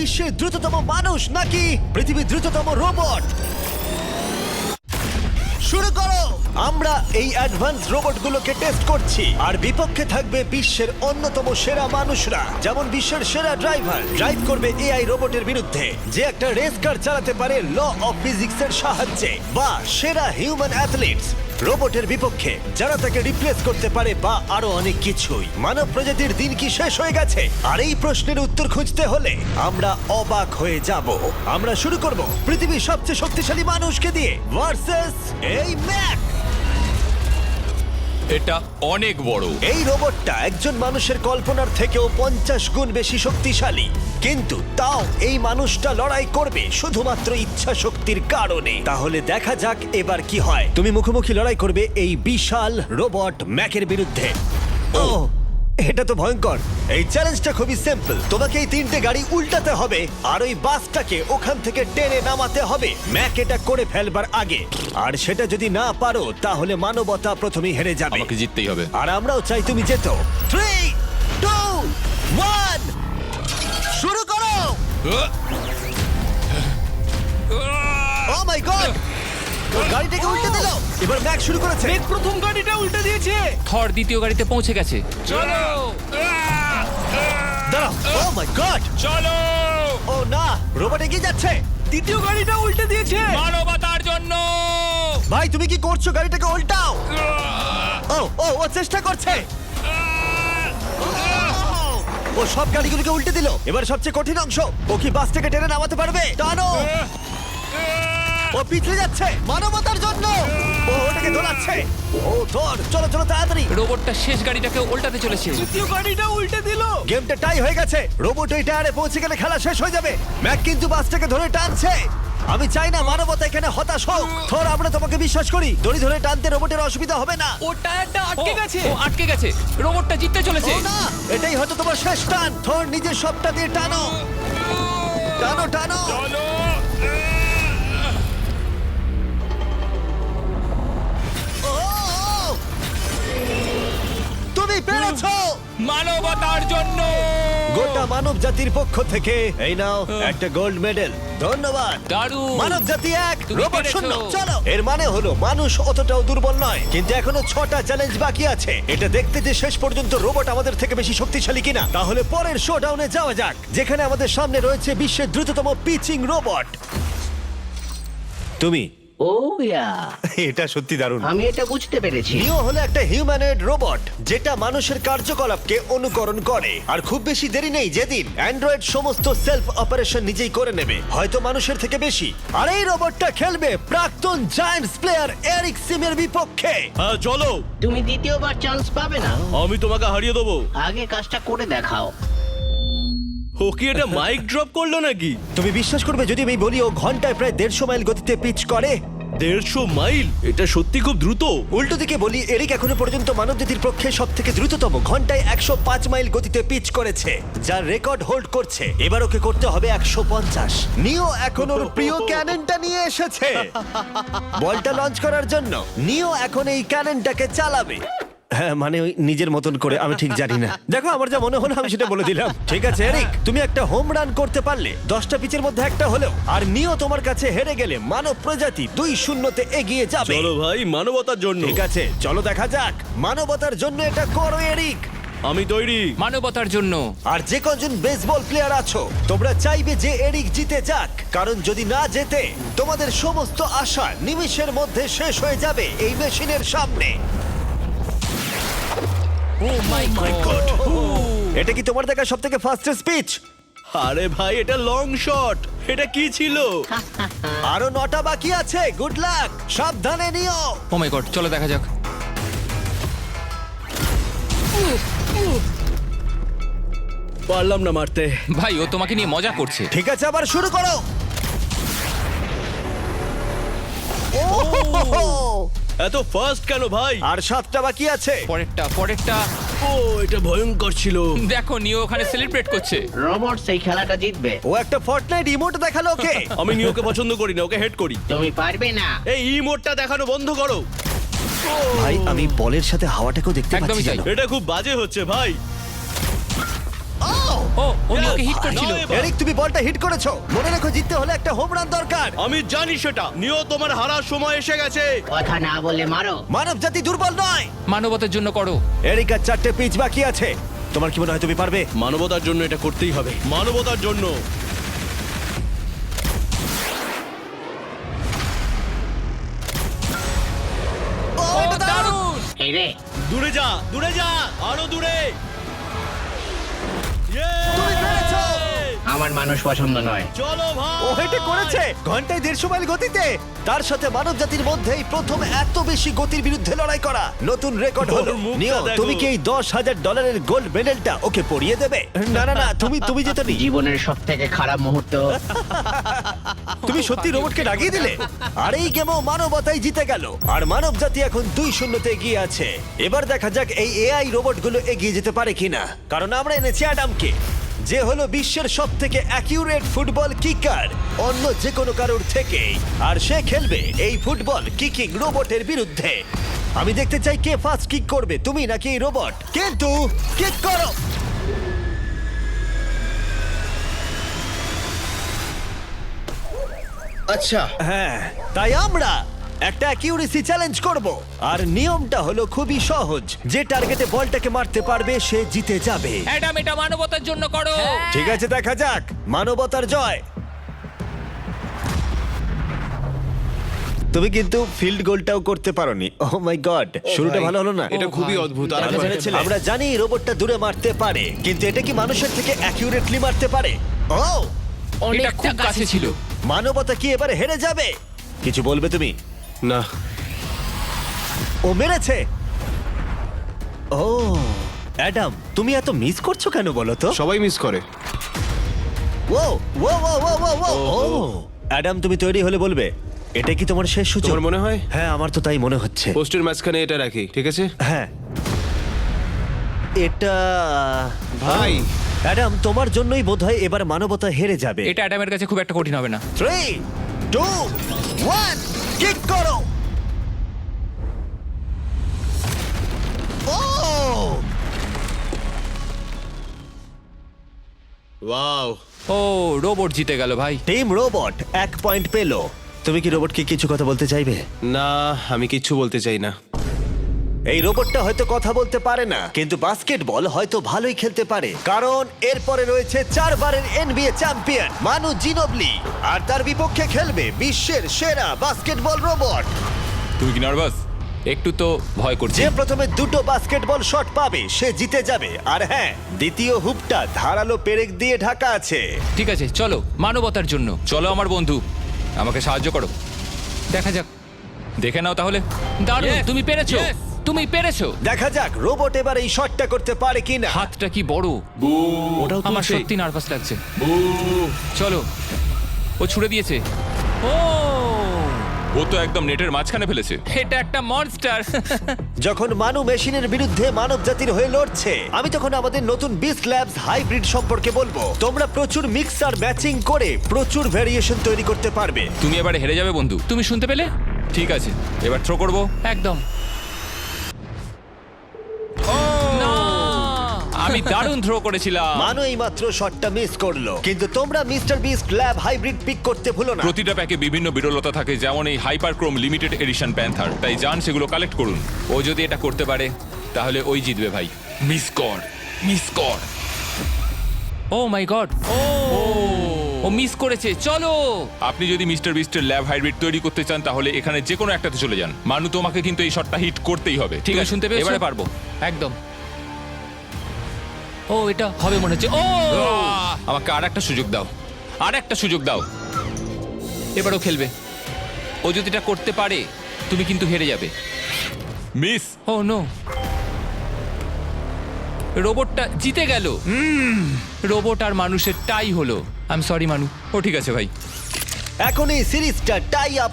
বিশ্বের দ্রুততম মানুষ নাকি পৃথিবীর দ্রুততম রোবট? শুরু করো। আমরা এই অ্যাডভান্স রোবটগুলোকে টেস্ট করছি আর বিপক্ষে থাকবে বিশ্বের অন্যতম সেরা মানুষরা, যেমন বিশ্বের সেরা ড্রাইভার ড্রাইভ করবে এআই রোবটের বিরুদ্ধে যে একটা রেস কার চালাতে পারে ল অফ ফিজিক্সের সাহায্যে, বা সেরা হিউম্যান অ্যাথলিটস রোবটের বিপক্ষে যারা তাকে রিপ্লেস করতে পারে, বা আরো অনেক কিছুই। মানব প্রজাতির দিন কি শেষ হয়ে গেছে? আর এই প্রশ্নের উত্তর খুঁজতে হলে আমরা অবাক হয়ে যাব। আমরা শুরু করব পৃথিবীর সবচেয়ে শক্তিশালী মানুষকে দিয়ে ভার্সেস এই ম্যাক। এটা অনেক বড়। এই রোবটটা একজন মানুষের কল্পনার থেকেও 50 গুণ বেশি শক্তিশালী, কিন্তু তাও এই মানুষটা লড়াই করবে শুধুমাত্র ইচ্ছা শক্তির কারণে। তাহলে দেখা যাক এবার কি হয়। তুমি মুখোমুখি লড়াই করবে এই বিশাল রোবট ম্যাকের বিরুদ্ধে। ও, এটা তো ভয়ঙ্কর। এই চ্যালেঞ্জটা খুবই সিম্পল। তোমাকে এই 3টে গাড়ি উল্টাতে হবে আর ওই বাসটাকে ওখান থেকে টেনে নামাতে হবে ম্যাক এটা করে ফেলবার আগে। আর সেটা যদি না পারো তাহলে মানবতা প্রথমেই হেরে যাবে। আমাকে জিততেই হবে। আর আমরাও চাই তুমি যেতো। 3, 2, 1 শুরু করো। ও মাই গড, ও গাড়িটাকে উল্টে দিল। এবার ম্যাক শুরু করেছে। মেঘ প্রথম গাড়িটা উল্টে দিয়েছে। থর দ্বিতীয় গাড়িতে পৌঁছে গেছে। চলো দাঁড়াও, ও মাই গড, চলো। ও না, রোবট এগিয়ে যাচ্ছে। দ্বিতীয় গাড়িটা উল্টে দিয়েছে। মানবতার জন্য। ভাই তুমি কি করছো? গাড়িটাকে উল্টাও। ও ও ও চেষ্টা করছে। ও সব গাড়িগুলোকে উল্টে দিল। এবার সবচেয়ে কঠিন অংশ, ও কি বাসটাকে টেনে নামাতে পারবে? টানো। ও পিছলে যাচ্ছে মানবতার জন্য। ও ওটাকে দোলাচ্ছে। ও ধর, চলো চলো তাড়াতাড়ি। রোবটটা শেষ গাড়িটাকে উল্টাতে চলেছে। তৃতীয় গাড়িটা উল্টে দিল। গেমটা টাই হয়ে গেছে। রোবট ওই টায়ারে পৌঁছে গেলে খেলা শেষ হয়ে যাবে। ম্যাক কিন্তু বাসটাকে ধরে টানছে। আমি চাই না মানবতা এখানে হতাশ হোক। থর, আমরা তোমাকে বিশ্বাস করি। দড়ি ধরে টানতে রোবটের অসুবিধা হবে না। ও টায়ারটা আটকে গেছে। ও আটকে গেছে। রোবটটা জিততে চলেছে। ও না, এটাই হয়তো তোমার শেষ টান। থর, নিজের সবটা দিয়ে টানো। টানো টানো। চলো। ও, ও। তুমি পেরেছো। মানবতার জন্য। গোটা মানব জাতির পক্ষ থেকে এই নাও একটা গোল্ড মেডেল। ধন্যবাদ। দারুণ। মানব জাতি এক, তুমি রোবট পেরেছো। শূন্য। চলো, এর মানে হলো মানুষ অতটাও দুর্বল নয়, কিন্তু এখনো 6টা চ্যালেঞ্জ বাকি আছে। এটা দেখতে যে শেষ পর্যন্ত রোবট আমাদের থেকে বেশি শক্তিশালী কিনা। তাহলে পরের শোডাউনে যাওয়া যাক, যেখানে আমাদের সামনে রয়েছে বিশ্বের দ্রুততম পিচিং রোবট। তুমি ও ইয়া, এটা সত্যি দারুণ। আমি এটা বুঝতে পেরেছি। নিও হলো একটা হিউম্যানয়েড রোবট যেটা মানুষের কার্যকলাপকে অনুকরণ করে। আর খুব বেশি দেরি নেই যেদিন অ্যান্ড্রয়েড সমস্ত সেলফ অপারেশন নিজেই করে নেবে, হয়তো মানুষের থেকে বেশি। আর এই রোবটটা খেলবে প্রাক্তন জায়ান্টস প্লেয়ার এরিক সিমের বিপক্ষে। হ্যাঁ চলো, তুমি দ্বিতীয়বার চান্স পাবে না। আমি তোমাকে হারিয়ে দেবো। আগে কাজটা করে দেখাও। ও কি এটা মাইক ড্রপ করলো নাকি? তুমি বিশ্বাস করবে যদি আমি বলি ও ঘন্টায় প্রায় 150 মাইল গতিতে পিচ করে? 150 মাইল? এটা সত্যি খুব দ্রুত। উল্টো দিকে বলি, এরিক এখনো পর্যন্ত মানবজাতির পক্ষে সব থেকে দ্রুততম ঘন্টায় 105 মাইল গতিতে পিচ করেছে, যার রেকর্ড হোল্ড করছে। এবার ওকে করতে হবে 150। নিও এখন ওর প্রিয় ক্যাননটা নিয়ে এসেছে বলটা লঞ্চ করার জন্য। নিও এখন এই ক্যাননটাকে চালাবে। হ্যাঁ, মানে ওই নিজের মতন করে, আমি ঠিক জানি না। দেখো, আমার যা মনে হলো আমি সেটা বলে দিলাম। ঠিক আছে এরিক, তুমি একটা হোম রান করতে পারলে 10টা পিচের মধ্যে একটা হলেও, আর নিও তোমার কাছে হেরে গেলে মানব প্রজাতি 2-0 এগিয়ে যাবে। চলো ভাই, মানবতার জন্য। ঠিক আছে, চলো দেখা যাক। মানবতার জন্য এটা করো এরিক। আমি তৈরি। মানবতার জন্য। আর যে কজন বেসবল প্লেয়ার আছো, তোমরা চাইবে যে এরিক জিতে যাক, কারণ যদি না জেতে তোমাদের সমস্ত আশা নিমিষের মধ্যে শেষ হয়ে যাবে এই মেশিনের সামনে। ও মাই গড। এটা কি তোমার দেখা সব থেকে ফাস্টেস্ট পিচ? আরে ভাই, এটা লং শট। এটা কি ছিল? আরো 9টা বাকি আছে। গুড লাক, সাবধানে নিও। ও মাই গড, চলো দেখা যাক। পারলাম না মারতে। ভাই, ও তোমাকে নিয়ে মজা করছে। ঠিক আছে, আবার শুরু করো। ও, এত ফাস্ট কেন ভাই? আর 7টা বাকি আছে। পরেরটা। ও, এটা ভয়ঙ্কর ছিল। দেখো, নিও ওখানে সেলিব্রেট করছে। রোবট সেই খেলাটা জিতবে। ও একটা ফর্টনাইট ইমোট দেখালো ওকে। আমি নিওকে পছন্দ করি না, ওকে হেড করি। তুমি পারবে না। এই ইমোটটা দেখানো বন্ধ করো। ভাই, আমি বলের সাথে হাওয়াটাকেও দেখতে একদমই পাচ্ছি তাই। জানো। এটা খুব বাজে হচ্ছে ভাই। ও নিওকে হিট করছিল। নাও এবার। এরিক, তুমি বলটা হিট করেছো। মনে রেখো, জিততে হলে একটা হোম রান দরকার। আমি জানি সেটা। নিও, তোমার হারার সময় এসে গেছে। কথা না বলে মারো। মানব জাতি দুর্বল নয়। মানবতার জন্য করো। এরিক, আর 4টে পিচ বাকি আছে। তোমার কি মনে হয় তুমি পারবে? মানবতার জন্য এটা করতেই হবে। মানবতার জন্য। ও, এটা দারুণ! এই রে, দূরে যা, দূরে যা, আরো দূরে। তুমি পেরেছো! আমার মানুষ পছন্দ নয়। চলো ভাই। ও এটা করেছে ঘন্টায় 150 মাইল গতিতে। তার সাথে মানব জাতির মধ্যেই প্রথম এত বেশি গতির বিরুদ্ধে লড়াই করা নতুন রেকর্ড হলো। ওর মুখটা নিও, দেখো। তুমি কি এই $10,000 গোল্ড মেডেলটা ওকে পরিয়ে দেবে? না না না, তুমি যেতে নি। জীবনের সব থেকে খারাপ মুহূর্ত। তুমি সত্যি রোবটকে ডাকিয়ে দিলে। আর এই গেমও মানবতাই জিতে গেল। আর মানব জাতি এখন 2-0 এগিয়ে আছে। এবার দেখা যাক এই এআই রোবটগুলো এগিয়ে যেতে পারে কিনা। কারণ আমরা এনেছি অ্যাডামকে, যে হলো বিশ্বের সব থেকে অ্যাকিউরেট ফুটবল কিকার অন্য যে কোনো কারোর থেকে। আর সে খেলবে এই ফুটবল কিকিং রোবটের বিরুদ্ধে। আমি দেখতে চাই কে ফার্স্ট কিক করবে, তুমি নাকি এই রোবট। কিন্তু কিক করো। আচ্ছা, হ্যাঁ, তাই আমরা একটা অ্যাকিউরেসি চ্যালেঞ্জ করব। আর নিয়মটা হলো খুবই সহজ, যে টার্গেটে বলটাকে মারতে পারবে সে জিতে যাবে। অ্যাডাম, এটা মানবতার জন্য করো। ঠিক আছে, দেখা যাক মানবতার জয়। তুমি কিন্তু ফিল্ড গোলটাও করতে পারোনি। ও মাই গড, শুরুটা ভালো হলো না। এটা খুবই অদ্ভুত। আর আমরা জেনেছিলাম। আমরা জানি এই রোবটটা দূরে মারতে পারে, কিন্তু এটা কি মানুষের থেকে অ্যাকিউরেটলি মারতে পারে? ও, এটা খুব কাছে ছিল। মানবতা কি এবারে হেরে যাবে? কিছু বলবে তুমি? না, ও মেরেছে। ও অ্যাডাম, তুমি এত মিস করছো কেন বলো তো? সবাই মিস করে। ও ও ও ও ও ও ও অ্যাডাম, তুমি তৈরি হলে বলবে। এটা কি তোমার শেষ সূচক? তোমার মনে হয়? হ্যাঁ, আমার তো তাই মনে হচ্ছে। পোস্টের মাঝখানে এটা রাখি, ঠিক আছে? হ্যাঁ, এটা ভাই। অ্যাডাম, তোমার জন্যই বোধহয় এবার মানবতা হেরে যাবে। এটা অ্যাডামের কাছে খুব একটা কঠিন হবে না। 3, 2, 1, কিক করো। ও ওয়াও। ও, রোবট জিতে গেল ভাই। টিম রোবট 1 পয়েন্ট পেলো। তুমি কি রোবটকে কিছু কথা বলতে চাইবে? না, আমি কিচ্ছু বলতে চাই না। এই রোবটটা হয়তো কথা বলতে পারে না, কিন্তু বাস্কেটবল হয়তো ভালোই খেলতে পারে। কারণ এরপরে রয়েছে 4 বারের NBA চ্যাম্পিয়ন মানু জিনোবলি, আর তার বিপক্ষে খেলবে বিশ্বের সেরা বাস্কেটবল রোবট। তুমি কি নার্ভাস? একটু তো ভয় করছে। যে প্রথমে 2টো বাস্কেটবল শট পাবে সে জিতে যাবে। আর হ্যাঁ, দ্বিতীয় হুপটা ধারালো পেরেক দিয়ে ঢাকা আছে। ঠিক আছে, চলো মানবতার জন্য। চলো আমার বন্ধু, আমাকে সাহায্য করো। দেখা যাক, দেখে নাও তাহলে। দারুণ, তুমি পেরেছো। তুমি পেরেছো। দেখা যাক রোবট এবার এই শটটা করতে পারে কিনা। হাতটা কি বড়। ওটাও আমার তুলছে। সত্যি নার্ভাস লাগছে। চলো, ও ছুড়ে দিয়েছে। ও, ও তো একদম নেটের মাঝখানে ফেলেছে। এটা একটা মনস্টার। যখন মানু মেশিনের বিরুদ্ধে মানব জাতির হয়ে লড়ছে, আমি তখন আমাদের নতুন বিস্ট ল্যাবস হাইব্রিড সম্পর্কে বলবো। তোমরা প্রচুর মিক্সার ম্যাচিং করে প্রচুর ভেরিয়েশন তৈরি করতে পারবে। তুমি এবারে হেরে যাবে বন্ধু। তুমি শুনতে পেলে? ঠিক আছে, এবার থ্রো করবো। একদম। না, আমি দারুণ থ্রো করেছিলাম। মানু এইমাত্র শটটা মিস করলো, কিন্তু তোমরা Mister Beast lab hybrid pick করতে ভুলো না। প্রতিটা প্যাকে বিভিন্ন বিরলতা থাকে, যেমন এই হাইপারক্রোম লিমিটেড এডিশন প্যান্থার। তাই যান সেগুলো কালেক্ট করুন। ও যদি এটা করতে পারে তাহলে ওই জিতবে ভাই। মিস কর, মিস কর। ও মাই গড, ও মিস করেছে। চলো, আপনি যদি মিস্টার বিস্টের ল্যাব হাইব্রিড তৈরি করতে চান তাহলে এখানে যে কোনো একটাতে চলে যান। মানু, তোমাকে কিন্তু এই শটটা হিট করতেই হবে। ঠিক আছে, শুনতে পেয়েছো? এবারে পারবো। একদম। ও, এটা হবে মনে হচ্ছে। ও, আমাকে আর একটা সুযোগ দাও, আর একটা সুযোগ দাও। এবারও খেলবে। ও যদি এটা করতে পারে তুমি কিন্তু হেরে যাবে। মিস। ও নো, রোবটটা জিতে গেল। রোবট আর মানুষের টাই হলো। আই এম সরি মানু। ও ঠিক আছে ভাই। এখন এই সিরিজটা টাই আপ